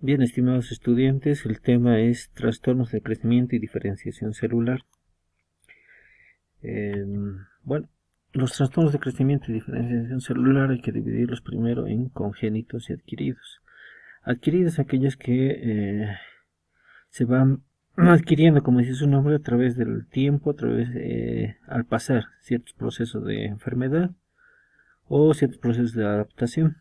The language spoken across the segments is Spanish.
Bien, estimados estudiantes, el tema es trastornos de crecimiento y diferenciación celular. Bueno, los trastornos de crecimiento y diferenciación celular hay que dividirlos primero en congénitos y adquiridos. Adquiridos aquellos que se van adquiriendo, como dice su nombre, a través del tiempo, al pasar ciertos procesos de enfermedad o ciertos procesos de adaptación.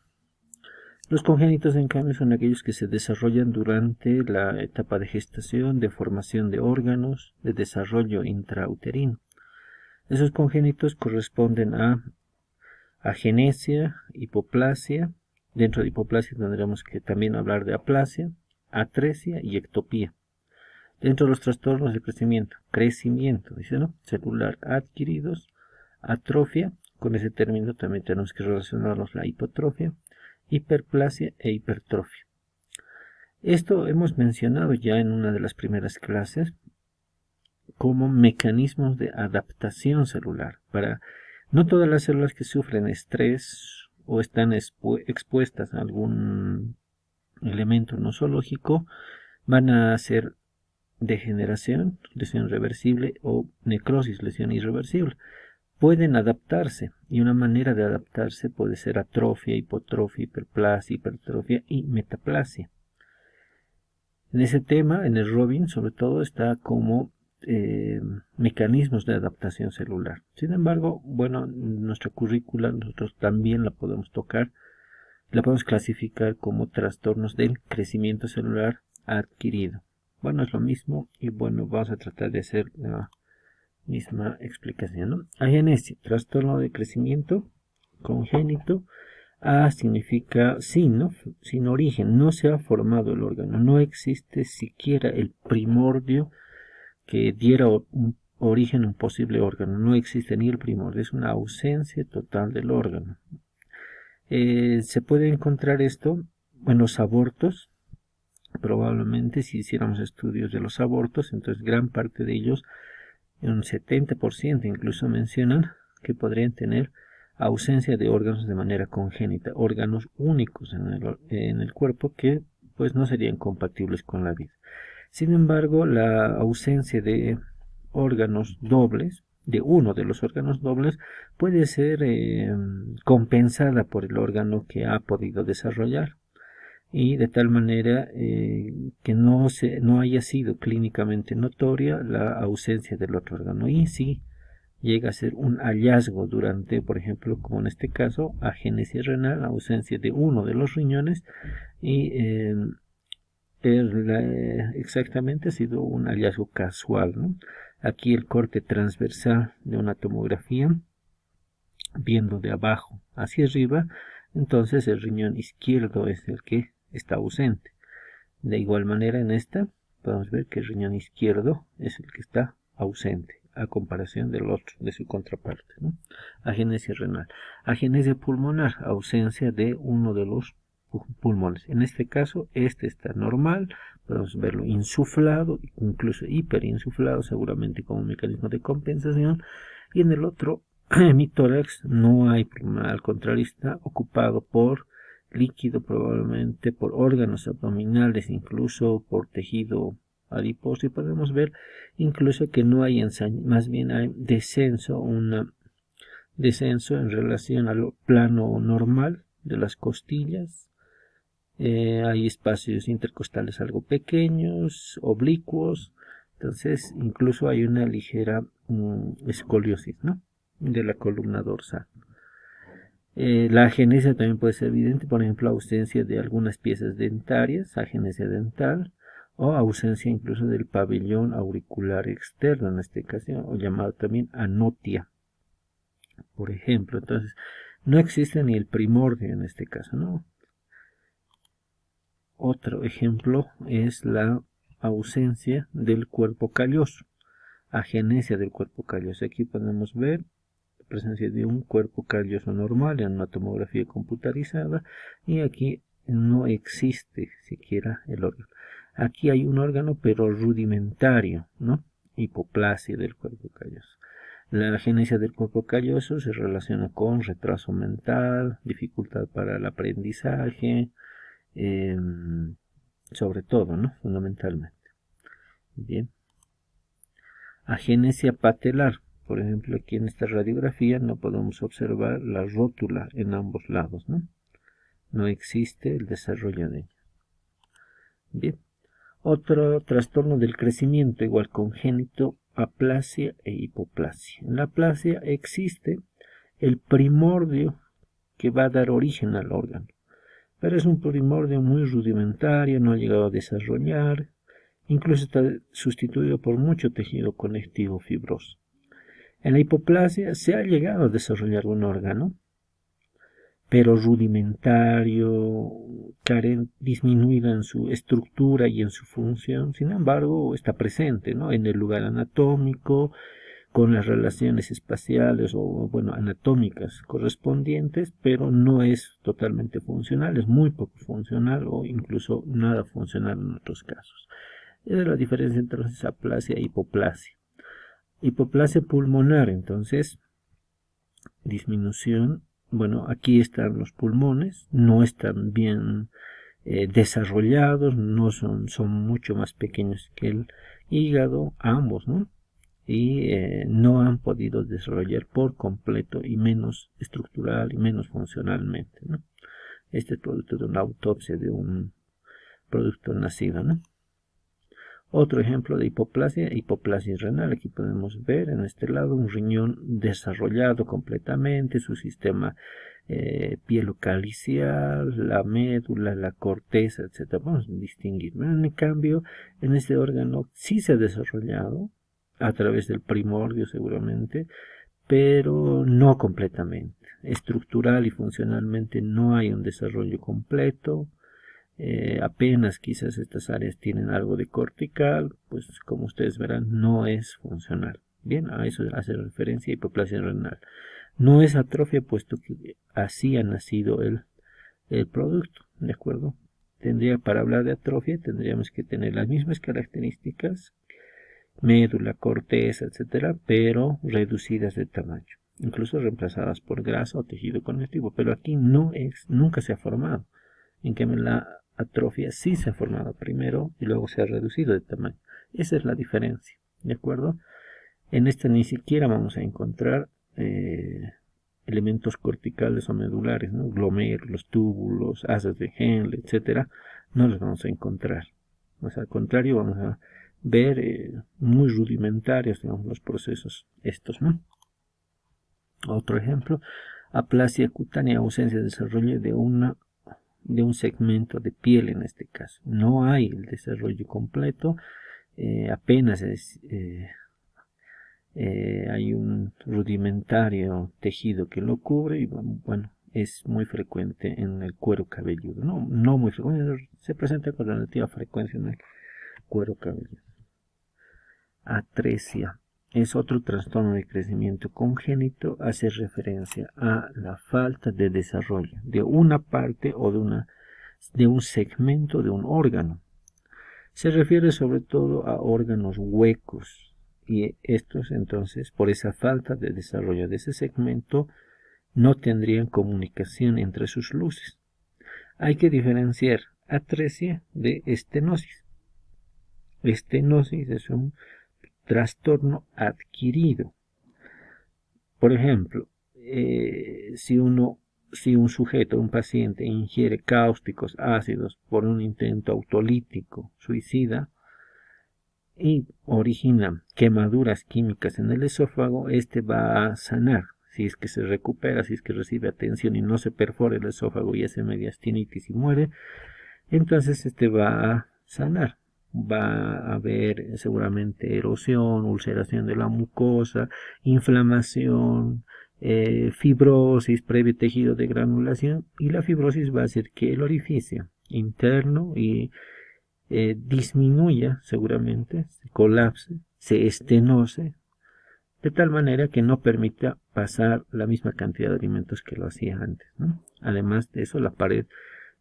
Los congénitos, en cambio, son aquellos que se desarrollan durante la etapa de gestación, de formación de órganos, de desarrollo intrauterino. Esos congénitos corresponden a agenesia, hipoplasia. Dentro de hipoplasia tendremos que también hablar de aplasia, atresia y ectopía. Dentro de los trastornos de crecimiento, dice, ¿no?, celular adquiridos, atrofia, con ese término también tenemos que relacionarnos la hipotrofia, hiperplasia e hipertrofia. Esto hemos mencionado ya en una de las primeras clases como mecanismos de adaptación celular. No todas las células que sufren estrés o están expuestas a algún elemento nosológico van a hacer degeneración, lesión irreversible, o necrosis, lesión irreversible. Pueden adaptarse, y una manera de adaptarse puede ser atrofia, hipotrofia, hiperplasia, hipertrofia y metaplasia. En ese tema, en el Robin, sobre todo, está como mecanismos de adaptación celular. Sin embargo, bueno, nuestra currícula nosotros también la podemos tocar, la podemos clasificar como trastornos del crecimiento celular adquirido. Bueno, es lo mismo y bueno, vamos a tratar de hacer la misma explicación, ¿no? Agenesia, trastorno de crecimiento congénito. A significa sin, ¿no?, sin origen, no se ha formado el órgano, no existe siquiera el primordio que diera un origen a un posible órgano, no existe ni el primordio, es una ausencia total del órgano. Se puede encontrar esto en los abortos. Probablemente si hiciéramos estudios de los abortos, entonces gran parte de ellos, un 70% incluso, mencionan que podrían tener ausencia de órganos de manera congénita, órganos únicos en el cuerpo que pues no serían compatibles con la vida. Sin embargo, la ausencia de órganos dobles, de uno de los órganos dobles, puede ser compensada por el órgano que ha podido desarrollar, y de tal manera que no haya sido clínicamente notoria la ausencia del otro órgano, y sí llega a ser un hallazgo durante, por ejemplo, como en este caso, agenesia renal, ausencia de uno de los riñones, y exactamente ha sido un hallazgo casual, ¿no? Aquí el corte transversal de una tomografía, viendo de abajo hacia arriba, entonces el riñón izquierdo es el que está ausente. De igual manera, en esta podemos ver que el riñón izquierdo es el que está ausente a comparación del otro, de su contraparte, ¿no? Agenesia renal. Agenesia pulmonar, ausencia de uno de los pulmones. En este caso, este está normal, podemos verlo insuflado, incluso hiperinsuflado, seguramente como mecanismo de compensación, y en el otro, mi tórax, no hay pulmón, al contrario, está ocupado por líquido, probablemente por órganos abdominales, incluso por tejido adiposo, y podemos ver incluso que no hay ensaña, más bien hay descenso, un descenso en relación al plano normal de las costillas. Hay espacios intercostales algo pequeños, oblicuos, entonces incluso hay una ligera escoliosis, ¿no?, de la columna dorsal. La agenesia también puede ser evidente, por ejemplo, ausencia de algunas piezas dentarias, agenesia dental, o ausencia incluso del pabellón auricular externo, en este caso, o llamado también anotia, por ejemplo. Entonces, no existe ni el primordio en este caso, ¿no? Otro ejemplo es la ausencia del cuerpo calloso, agenesia del cuerpo calloso. Aquí podemos ver presencia de un cuerpo calloso normal en una tomografía computarizada, y aquí no existe siquiera el órgano. Aquí hay un órgano pero rudimentario, ¿no? Hipoplasia del cuerpo calloso. La agenesia del cuerpo calloso se relaciona con retraso mental, dificultad para el aprendizaje, sobre todo, ¿no? Fundamentalmente. Bien. Agenesia patelar. Por ejemplo, aquí en esta radiografía no podemos observar la rótula en ambos lados, ¿no? No existe el desarrollo de ella. Bien. Otro trastorno del crecimiento, igual congénito, aplasia e hipoplasia. En la aplasia existe el primordio que va a dar origen al órgano, pero es un primordio muy rudimentario, no ha llegado a desarrollar, incluso está sustituido por mucho tejido conectivo fibroso. En la hipoplasia se ha llegado a desarrollar un órgano, pero rudimentario, disminuido en su estructura y en su función. Sin embargo, está presente, ¿no?, en el lugar anatómico, con las relaciones espaciales o, bueno, anatómicas correspondientes, pero no es totalmente funcional, es muy poco funcional o incluso nada funcional en otros casos. Esa es la diferencia entre aplasia e hipoplasia. Hipoplasia pulmonar, entonces, disminución. Bueno, aquí están los pulmones, no están bien desarrollados, no son mucho más pequeños que el hígado, ambos, ¿no? Y no han podido desarrollar por completo y menos estructural y menos funcionalmente, ¿no? Este es producto de una autopsia de un producto nacido, ¿no? Otro ejemplo de hipoplasia renal. Aquí podemos ver en este lado un riñón desarrollado completamente, su sistema pielocalicial, la médula, la corteza, etc. Vamos a distinguir. En cambio, en este órgano sí se ha desarrollado a través del primordio seguramente, pero no completamente. Estructural y funcionalmente no hay un desarrollo completo. Apenas quizás estas áreas tienen algo de cortical, pues como ustedes verán no es funcional. Bien, a eso hace referencia hipoplasia renal. No es atrofia puesto que así ha nacido el producto, ¿de acuerdo? Para hablar de atrofia tendríamos que tener las mismas características, médula, corteza, etcétera, pero reducidas de tamaño, incluso reemplazadas por grasa o tejido conectivo, pero aquí nunca se ha formado. En cambio, la atrofia sí se ha formado primero y luego se ha reducido de tamaño. Esa es la diferencia, ¿de acuerdo? En esta ni siquiera vamos a encontrar elementos corticales o medulares, ¿no? Glomérulos, túbulos, asas de Henle, etcétera, no los vamos a encontrar. Pues al contrario, vamos a ver muy rudimentarios, digamos, los procesos estos, ¿no? Otro ejemplo, aplasia cutánea, ausencia de desarrollo de un segmento de piel en este caso. No hay el desarrollo completo, apenas hay un rudimentario tejido que lo cubre y bueno, es muy frecuente en el cuero cabelludo. No muy frecuente, se presenta con relativa frecuencia en el cuero cabelludo. Atresia es otro trastorno de crecimiento congénito, hace referencia a la falta de desarrollo de una parte o de un segmento de un órgano. Se refiere sobre todo a órganos huecos y estos entonces, por esa falta de desarrollo de ese segmento, no tendrían comunicación entre sus luces. Hay que diferenciar atresia de estenosis. Estenosis es un trastorno adquirido. Por ejemplo, si un sujeto, un paciente, ingiere cáusticos ácidos por un intento autolítico suicida y origina quemaduras químicas en el esófago, este va a sanar. Si es que se recupera, si es que recibe atención y no se perfora el esófago y hace mediastinitis y muere, entonces este va a sanar. Va a haber seguramente erosión, ulceración de la mucosa, inflamación, fibrosis, previo tejido de granulación, y la fibrosis va a hacer que el orificio interno disminuya seguramente, se colapse, se estenose, de tal manera que no permita pasar la misma cantidad de alimentos que lo hacía antes, ¿no? Además de eso, la pared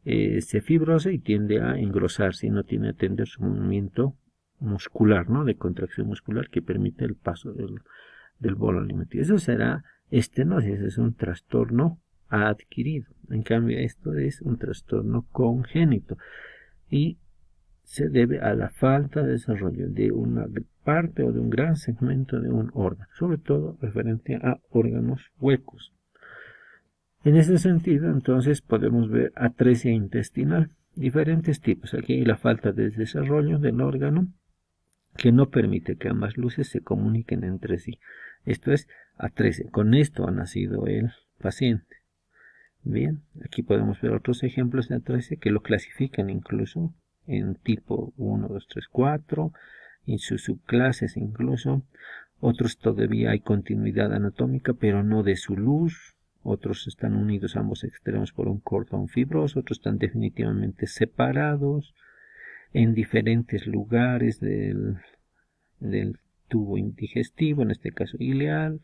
se fibrosa y tiende a engrosarse y no tiene a atender su movimiento muscular, ¿no?, de contracción muscular que permite el paso del bolo alimenticio. Eso será estenosis, es un trastorno adquirido. En cambio, esto es un trastorno congénito. Y se debe a la falta de desarrollo de una parte o de un gran segmento de un órgano, sobre todo referente a órganos huecos. En ese sentido, entonces, podemos ver atresia intestinal, diferentes tipos. Aquí hay la falta de desarrollo del órgano que no permite que ambas luces se comuniquen entre sí. Esto es atresia. Con esto ha nacido el paciente. Bien, aquí podemos ver otros ejemplos de atresia que lo clasifican incluso en tipo 1, 2, 3, 4, en sus subclases incluso. Otros todavía hay continuidad anatómica, pero no de su luz. Otros están unidos a ambos extremos por un cordón fibroso, otros están definitivamente separados en diferentes lugares del tubo digestivo, en este caso ileal,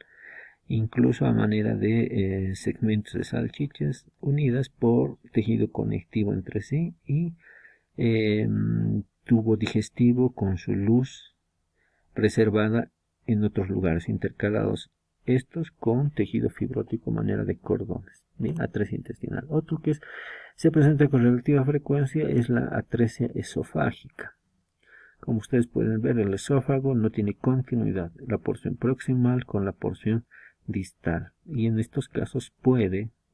incluso a manera de segmentos de salchichas unidas por tejido conectivo entre sí y tubo digestivo con su luz reservada en otros lugares, intercalados estos con tejido fibrótico a manera de cordones. Bien, atresia intestinal. Otro que se presenta con relativa frecuencia es la atresia esofágica. Como ustedes pueden ver, el esófago no tiene continuidad, la porción proximal con la porción distal. Y en estos casos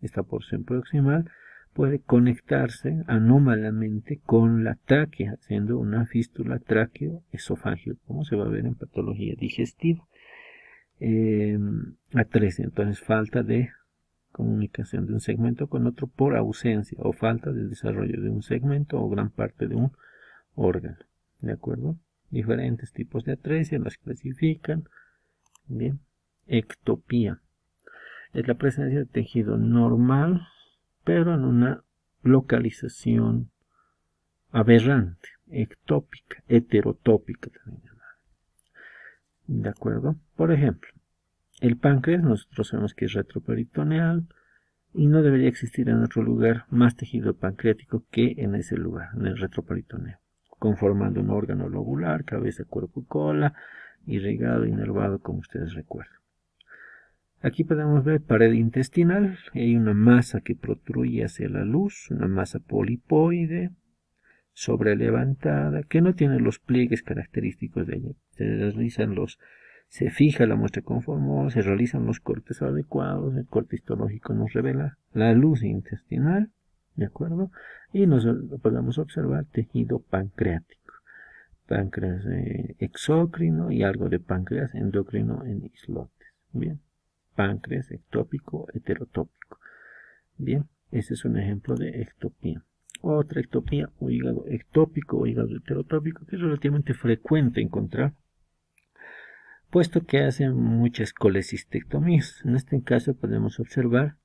esta porción proximal puede conectarse anómalamente con la tráquea, haciendo una fístula tráqueo-esofágica, como se va a ver en patología digestiva. Atresia, entonces falta de comunicación de un segmento con otro por ausencia o falta de desarrollo de un segmento o gran parte de un órgano. ¿De acuerdo? Diferentes tipos de atresia las clasifican. Bien. Ectopía. Es la presencia de tejido normal, pero en una localización aberrante, ectópica, heterotópica también. ¿De acuerdo? Por ejemplo, el páncreas, nosotros sabemos que es retroperitoneal y no debería existir en otro lugar más tejido pancreático que en ese lugar, en el retroperitoneo, conformando un órgano lobular, cabeza, cuerpo y cola, irrigado, inervado, como ustedes recuerdan. Aquí podemos ver pared intestinal, hay una masa que protruye hacia la luz, una masa polipoide, sobrelevantada, que no tiene los pliegues característicos de ella. Se fija la muestra conforme, se realizan los cortes adecuados, el corte histológico nos revela la luz intestinal, ¿de acuerdo? Y podemos observar tejido pancreático, páncreas exócrino y algo de páncreas endocrino en islotes, ¿bien? Páncreas ectópico, heterotópico. Bien, ese es un ejemplo de ectopía. Otra ectopía o hígado ectópico o hígado heterotópico que es relativamente frecuente encontrar, puesto que hacen muchas colecistectomías. En este caso podemos observar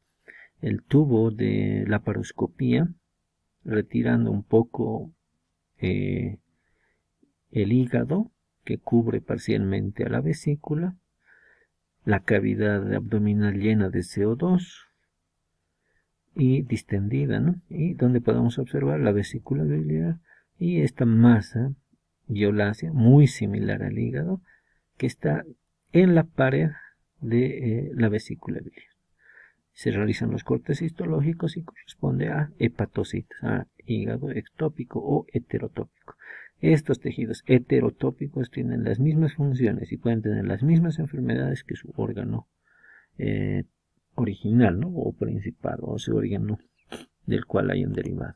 el tubo de laparoscopía retirando un poco el hígado que cubre parcialmente a la vesícula, la cavidad abdominal llena de CO2 y distendida, ¿no? Y donde podemos observar la vesícula biliar y esta masa violácea muy similar al hígado que está en la pared de la vesícula biliar. Se realizan los cortes histológicos y corresponde a hepatocitos, a hígado ectópico o heterotópico. Estos tejidos heterotópicos tienen las mismas funciones y pueden tener las mismas enfermedades que su órgano original, ¿no? O principal, o su órgano del cual hayan derivado.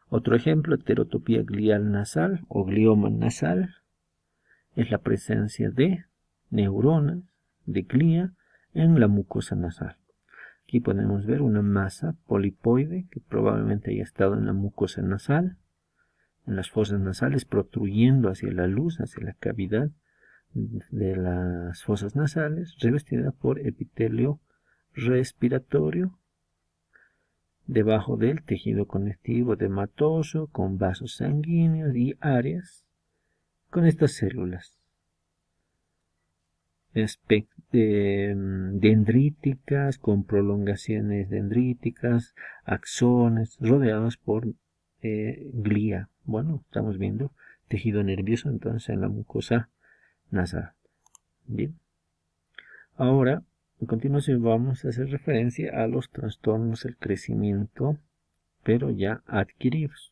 Otro ejemplo, heterotopía glial nasal o glioma nasal, es la presencia de neuronas de glía en la mucosa nasal. Aquí podemos ver una masa polipoide que probablemente haya estado en la mucosa nasal, en las fosas nasales, protruyendo hacia la luz, hacia la cavidad de las fosas nasales, revestida por epitelio respiratorio debajo del tejido conectivo dematoso con vasos sanguíneos y áreas con estas células dendríticas con prolongaciones dendríticas, axones rodeados por glía. Bueno, estamos viendo tejido nervioso entonces en la mucosa nasal. Bien. Ahora, a continuación vamos a hacer referencia a los trastornos del crecimiento, pero ya adquiridos.